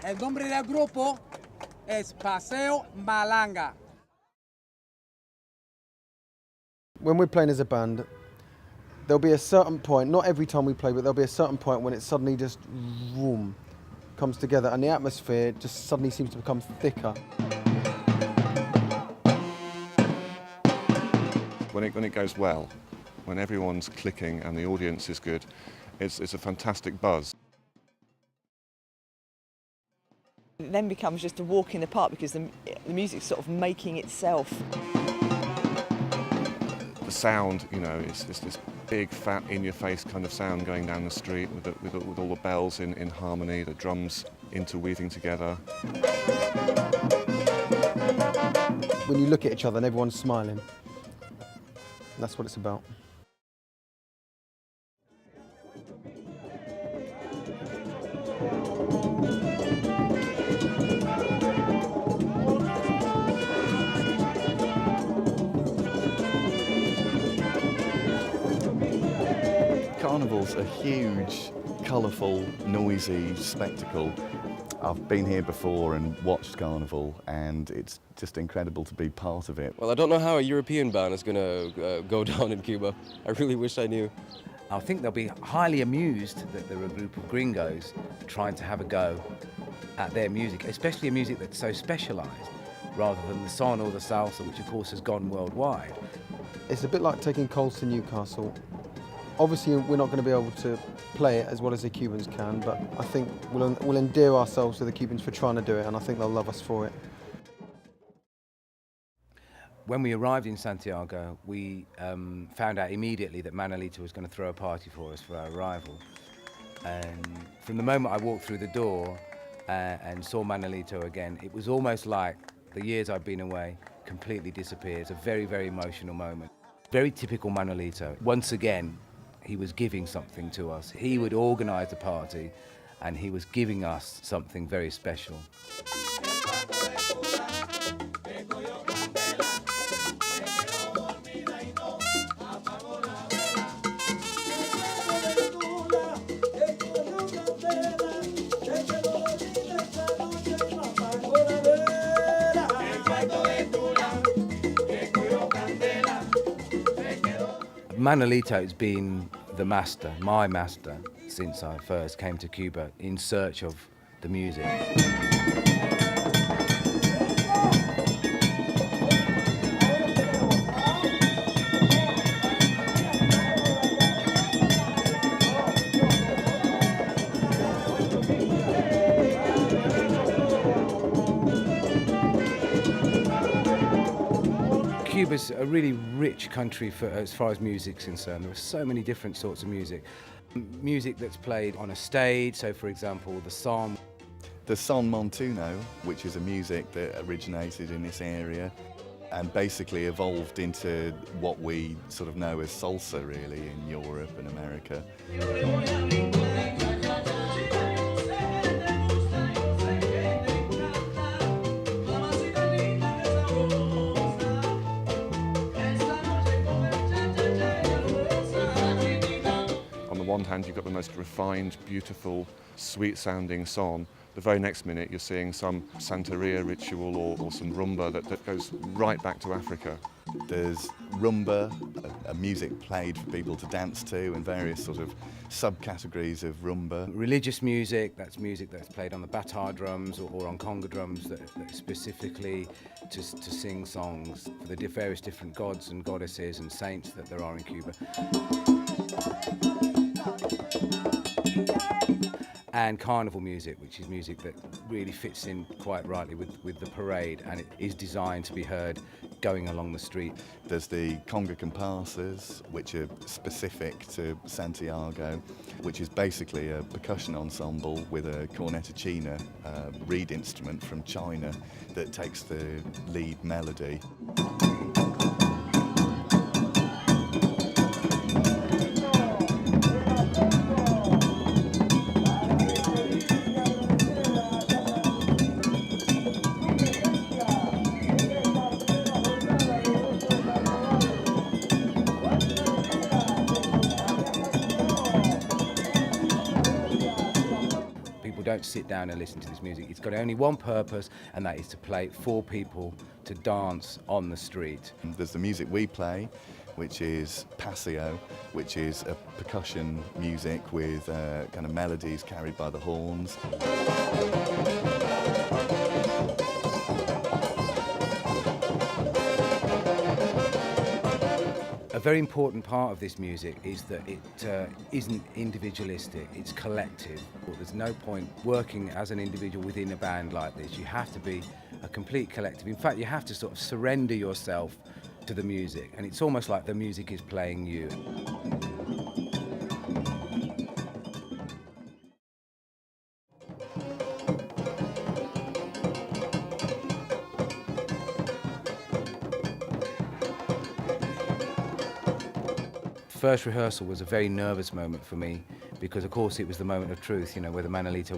El nombre del grupo es Paseo Malanga. When we're playing as a band, there'll be a certain point, not every time we play, but there'll be a certain point when it suddenly just vroom, comes together and the atmosphere just suddenly seems to become thicker. When it goes well, when everyone's clicking and the audience is good, it's a fantastic buzz. It then becomes just a walk in the park because the music's sort of making itself. The sound, you know, it's this big, fat, in-your-face kind of sound going down the street with all the bells in harmony, the drums interweaving together. When you look at each other and everyone's smiling, that's what it's about. Carnival's a huge, colourful, noisy spectacle. I've been here before and watched Carnival, and it's just incredible to be part of it. Well, I don't know how a European band is going to go down in Cuba. I really wish I knew. I think they'll be highly amused that there are a group of gringos trying to have a go at their music, especially a music that's so specialised, rather than the son or the salsa, which of course has gone worldwide. It's a bit like taking Coles to Newcastle. Obviously, we're not going to be able to play it as well as the Cubans can, but I think we'll endear ourselves to the Cubans for trying to do it, and I think they'll love us for it. When we arrived in Santiago, we found out immediately that Manolito was going to throw a party for us for our arrival. And from the moment I walked through the door and saw Manolito again, it was almost like the years I've been away completely disappeared. It's a very, very emotional moment. Very typical Manolito. Once again, he was giving something to us. He would organise the party, and he was giving us something very special. Manolito's been the master, my master, since I first came to Cuba in search of the music. Cuba's a really rich country as far as music's concerned. There are so many different sorts of music. Music that's played on a stage, so for example, the son. The son montuno, which is a music that originated in this area and basically evolved into what we sort of know as salsa really in Europe and America. On one hand, you've got the most refined, beautiful, sweet-sounding song. The very next minute, you're seeing some Santeria ritual or some rumba that goes right back to Africa. There's rumba, a music played for people to dance to, and various sort of subcategories of rumba. Religious music that's played on the batar drums or on conga drums that specifically to sing songs for the various different gods and goddesses and saints that there are in Cuba. And carnival music, which is music that really fits in quite rightly with the parade, and it is designed to be heard going along the street. There's the conga comparsas, which are specific to Santiago, which is basically a percussion ensemble with a corneticina, reed instrument from China, that takes the lead melody. don't sit down and listen to this music. It's got only one purpose, and that is to play for people to dance on the street. There's the music we play, which is Paseo, which is a percussion music with kind of melodies carried by the horns. A very important part of this music is that it isn't individualistic, it's collective. There's no point working as an individual within a band like this. You have to be a complete collective. In fact, you have to sort of surrender yourself to the music, and it's almost like the music is playing you. First rehearsal was a very nervous moment for me because, of course, it was the moment of truth, you know, where the Manolito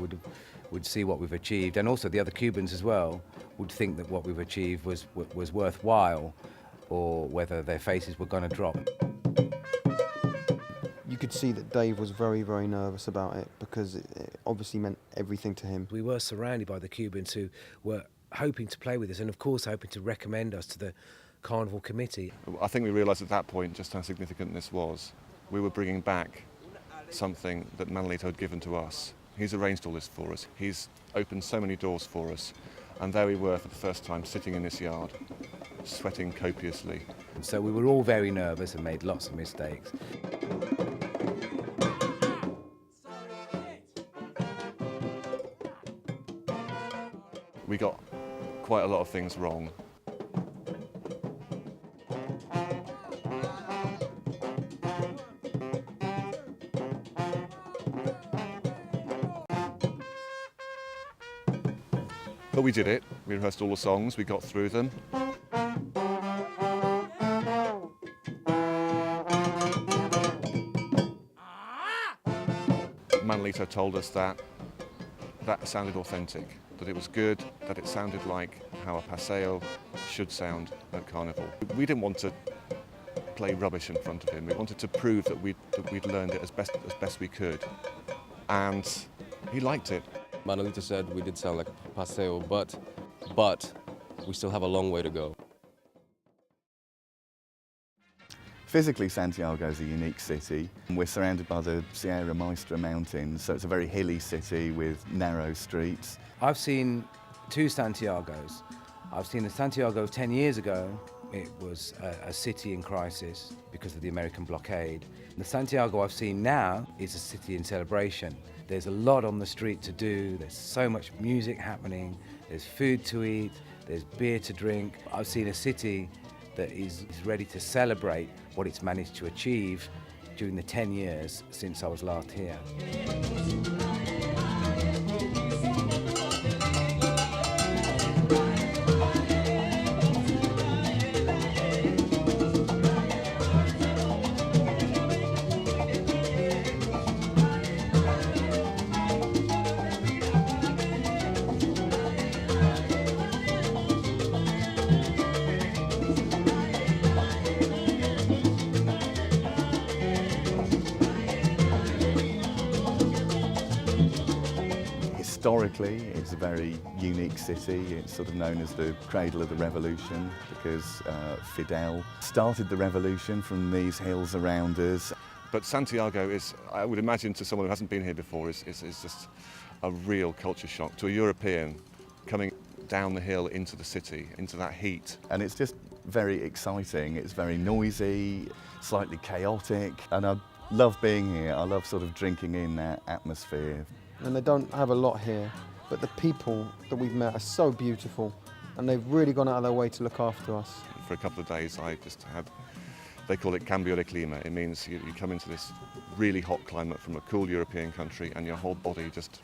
would see what we've achieved, and also the other Cubans as well would think that what we've achieved was worthwhile, or whether their faces were going to drop. You could see that Dave was very, very nervous about it because it obviously meant everything to him. We were surrounded by the Cubans who were hoping to play with us and, of course, hoping to recommend us to the Carnival Committee. I think we realised at that point just how significant this was. We were bringing back something that Manolito had given to us. He's arranged all this for us. He's opened so many doors for us. And there we were for the first time, sitting in this yard, sweating copiously. So we were all very nervous and made lots of mistakes. We got quite a lot of things wrong. But we did it. We rehearsed all the songs, we got through them. Manolito told us that sounded authentic, that it was good, that it sounded like how a Paseo should sound at Carnival. We didn't want to play rubbish in front of him. We wanted to prove that we'd learned it as best we could. And he liked it. Manolito said we did sound like a Paseo, but we still have a long way to go. Physically, Santiago is a unique city. We're surrounded by the Sierra Maestra Mountains, so it's a very hilly city with narrow streets. I've seen two Santiagos. I've seen the Santiago 10 years ago. It was a city in crisis because of the American blockade. The Santiago I've seen now is a city in celebration. There's a lot on the street to do, there's so much music happening, there's food to eat, there's beer to drink. I've seen a city that is ready to celebrate what it's managed to achieve during the 10 years since I was last here. Historically, it's a very unique city. It's sort of known as the cradle of the revolution because Fidel started the revolution from these hills around us. But Santiago is, I would imagine to someone who hasn't been here before, is just a real culture shock. To a European coming down the hill into the city, into that heat. And it's just very exciting. It's very noisy, slightly chaotic, and I love being here. I love sort of drinking in that atmosphere. And they don't have a lot here, but the people that we've met are so beautiful, and they've really gone out of their way to look after us. For a couple of days I just had, they call it cambio de clima. It means you come into this really hot climate from a cool European country and your whole body just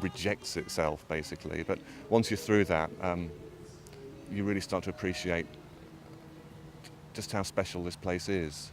rejects itself basically. But once you're through that, you really start to appreciate just how special this place is.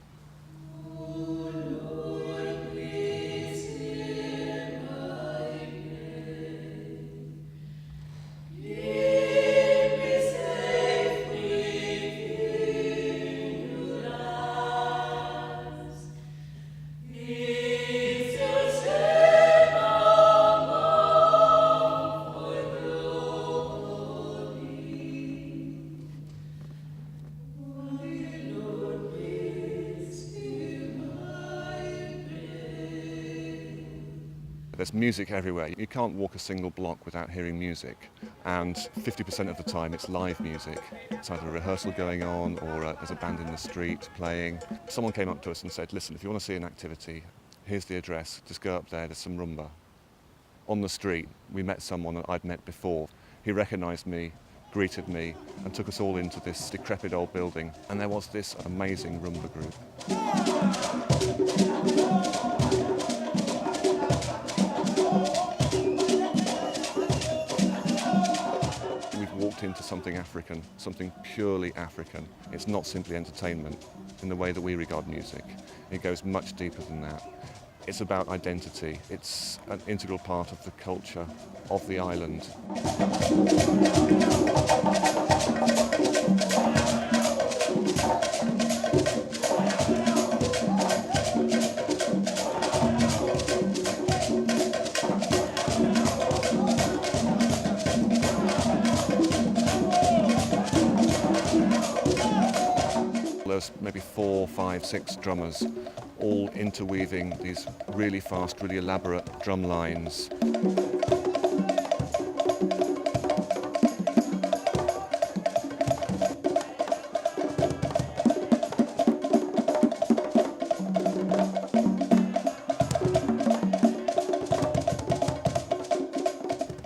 There's music everywhere. You can't walk a single block without hearing music, and 50% of the time it's live music. It's either a rehearsal going on or there's a band in the street playing. Someone came up to us and said, listen, if you want to see an activity, here's the address, just go up there, there's some rumba. On the street, we met someone that I'd met before. He recognised me, greeted me, and took us all into this decrepit old building, and there was this amazing rumba group. We've walked into something African, something purely African. It's not simply entertainment in the way that we regard music. It goes much deeper than that. It's about identity. It's an integral part of the culture of the island. There's maybe 4, 5, 6 drummers, all interweaving these really fast, really elaborate drum lines.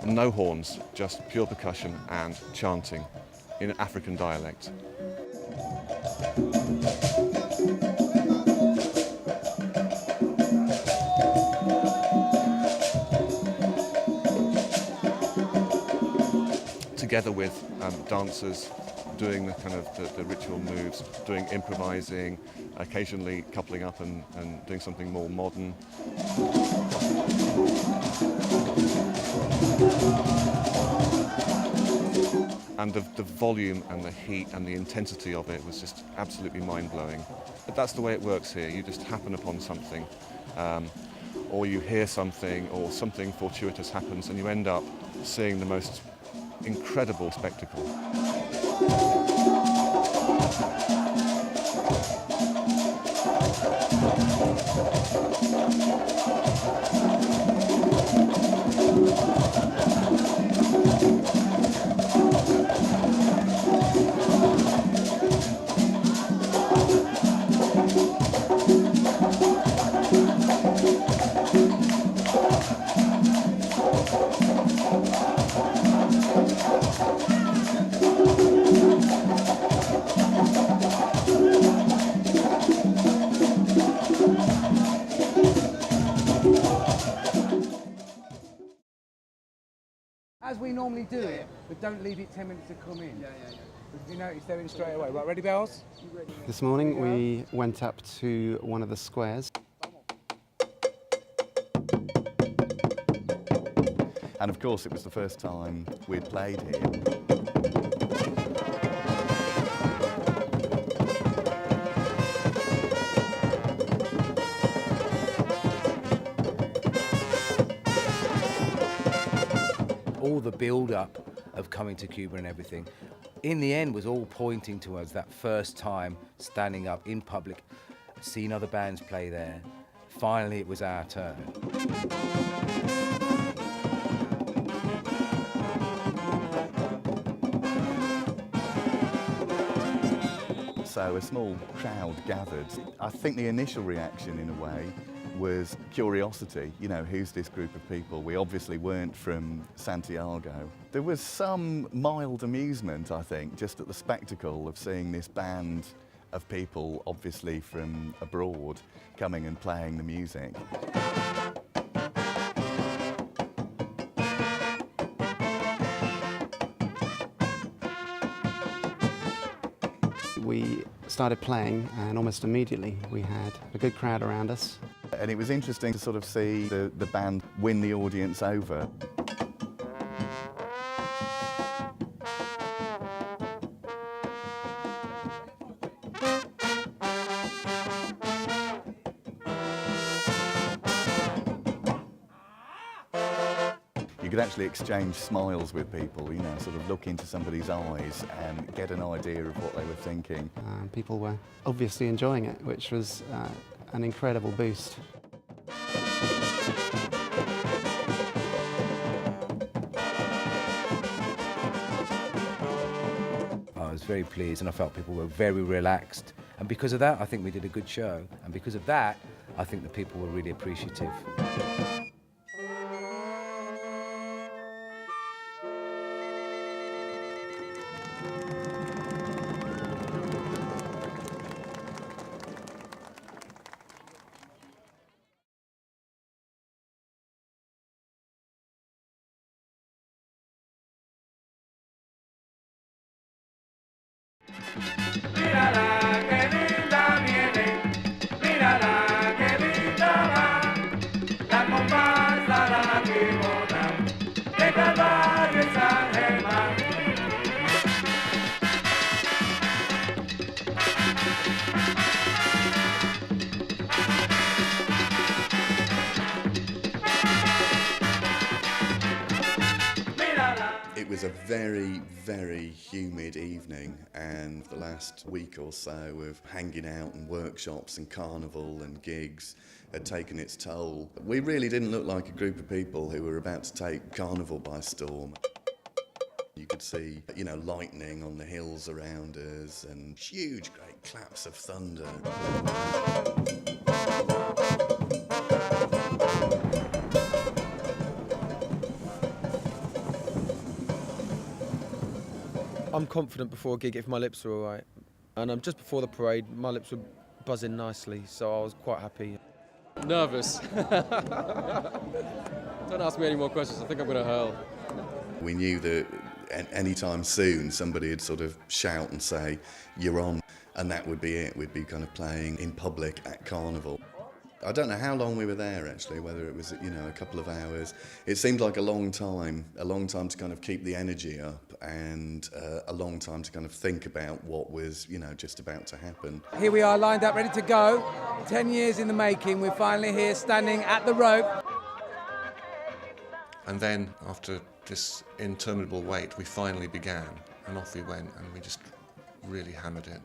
No horns, just pure percussion and chanting in African dialect. Together with dancers doing the kind of the ritual moves, doing improvising, occasionally coupling up and doing something more modern. And the volume and the heat and the intensity of it was just absolutely mind-blowing. But that's the way it works here. You just happen upon something, or you hear something, or something fortuitous happens, and you end up seeing the most incredible spectacle. As we normally do it, but don't leave it 10 minutes to come in. Did you notice they're in straight away? Right, ready, bells? This morning we went up to one of the squares. And of course it was the first time we'd played here. All the build-up of coming to Cuba and everything, in the end was all pointing towards that first time standing up in public, seeing other bands play there. Finally it was our turn. So a small crowd gathered. I think the initial reaction in a way was curiosity. You know, who's this group of people? We obviously weren't from Santiago. There was some mild amusement, I think, just at the spectacle of seeing this band of people, obviously from abroad, coming and playing the music. We started playing and almost immediately we had a good crowd around us. And it was interesting to sort of see the band win the audience over. You could actually exchange smiles with people, you know, sort of look into somebody's eyes and get an idea of what they were thinking. People were obviously enjoying it, which was an incredible boost. very pleased, and I felt people were very relaxed. And because of that, I think we did a good show. And because of that, I think the people were really appreciative. It was a very, very humid evening, and the last week or so of hanging out and workshops and carnival and gigs had taken its toll. We really didn't look like a group of people who were about to take carnival by storm. You could see, you know, lightning on the hills around us and huge, great claps of thunder. I'm confident before a gig if my lips are all right. And just before the parade, my lips were buzzing nicely, so I was quite happy. Nervous. Don't ask me any more questions. I think I'm going to hurl. We knew that any time soon somebody would sort of shout and say, "You're on," and that would be it. We'd be kind of playing in public at carnival. I don't know how long we were there actually, whether it was, you know, a couple of hours. It seemed like a long time to kind of keep the energy up, and a long time to kind of think about what was, you know, just about to happen. Here we are lined up, ready to go. 10 years in the making, we're finally here standing at the rope. And then, after this interminable wait, we finally began, and off we went, and we just really hammered it.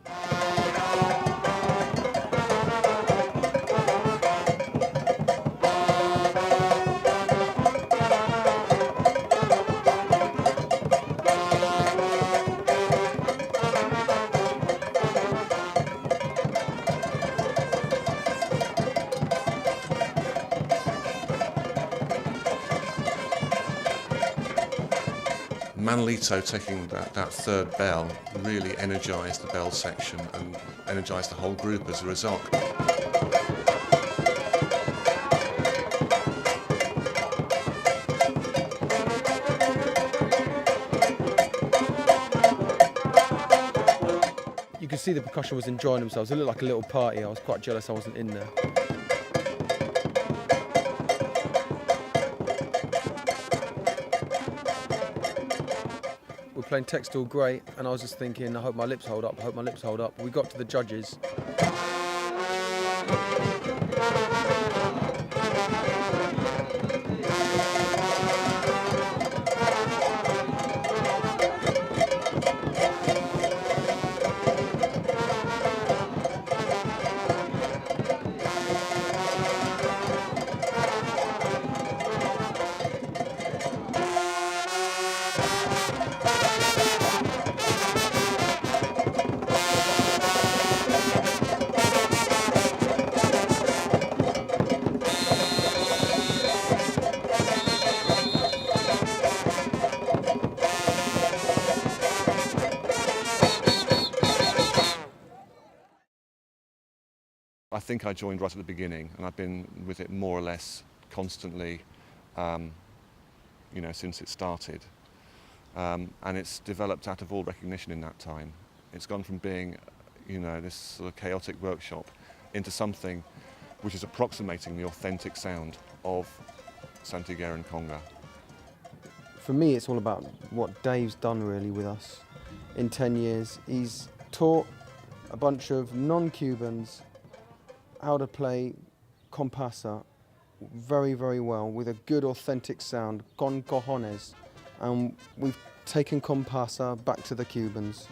Manolito taking that third bell really energised the bell section and energised the whole group as a result. You could see the percussion was enjoying themselves. It looked like a little party. I was quite jealous I wasn't in there. We're playing Textile great, and I was just thinking, I hope my lips hold up, I hope my lips hold up. We got to the judges. I think I joined right at the beginning, and I've been with it more or less constantly, you know, since it started. And it's developed out of all recognition in that time. It's gone from being, you know, this sort of chaotic workshop into something which is approximating the authentic sound of Santiago and Conga. For me, it's all about what Dave's done really with us in 10 years. He's taught a bunch of non-Cubans how to play compasa very, very well with a good authentic sound, con cojones. And we've taken compasa back to the Cubans.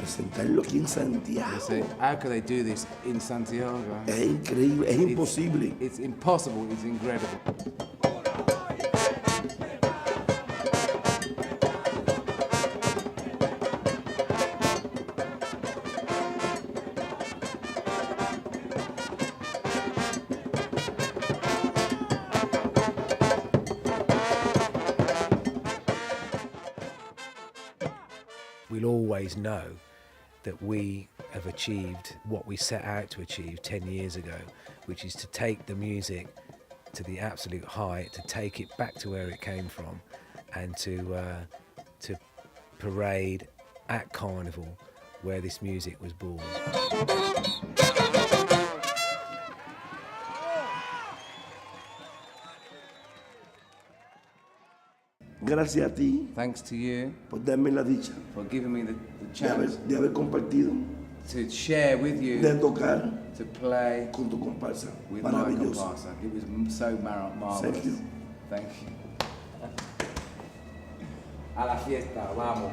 presentarlo aquí en They Santiago. say, how could they do this in Santiago? Es increíble, es imposible. It's impossible, it's incredible. We'll always know that we have achieved what we set out to achieve 10 years ago, which is to take the music to the absolute height, to take it back to where it came from, and to parade at Carnival where this music was born. Gracias a ti Thanks to you por darme la dicha for giving me the de haber compartido, to share with you, de tocar to play con tu comparsa. with my Maravilloso. comparsa. It was so marvelous. Thank you. Thank you. A la fiesta, vamos.